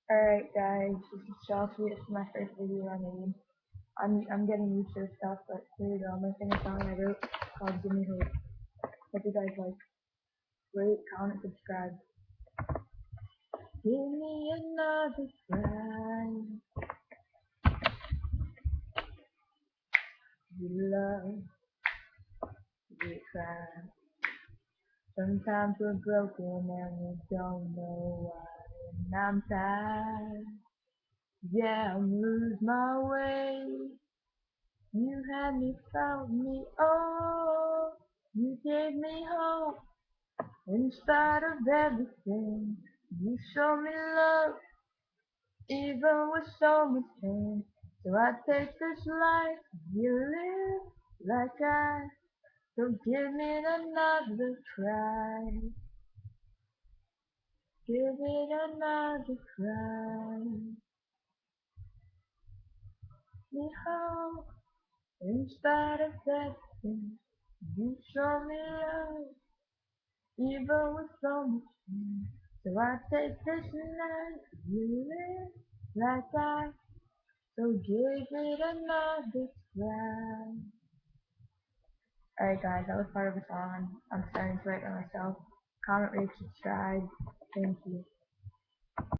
Alright guys, this is Chelsea. This is my first video I made. I'm getting used to this stuff, but here we go. I'm gonna sing a song I wrote called Give Me Hope. Hope you guys like. Rate, comment, subscribe. Give me another try. You love, you cry. Sometimes we're broken and we don't know why. And I'm tired. Yeah, I'm lose my way. You had me, found me, oh, you gave me hope in spite of everything. You showed me love, even with so much pain. So I take this life you live like I, so give me another try. Give it another try. Me hope in spite of everything. You show me love. Even with so much pain. So I take this night you live like I, so give it another try. Alright guys, that was part of the song. I'm starting to write by myself. Comment, rate, subscribe. Thank you.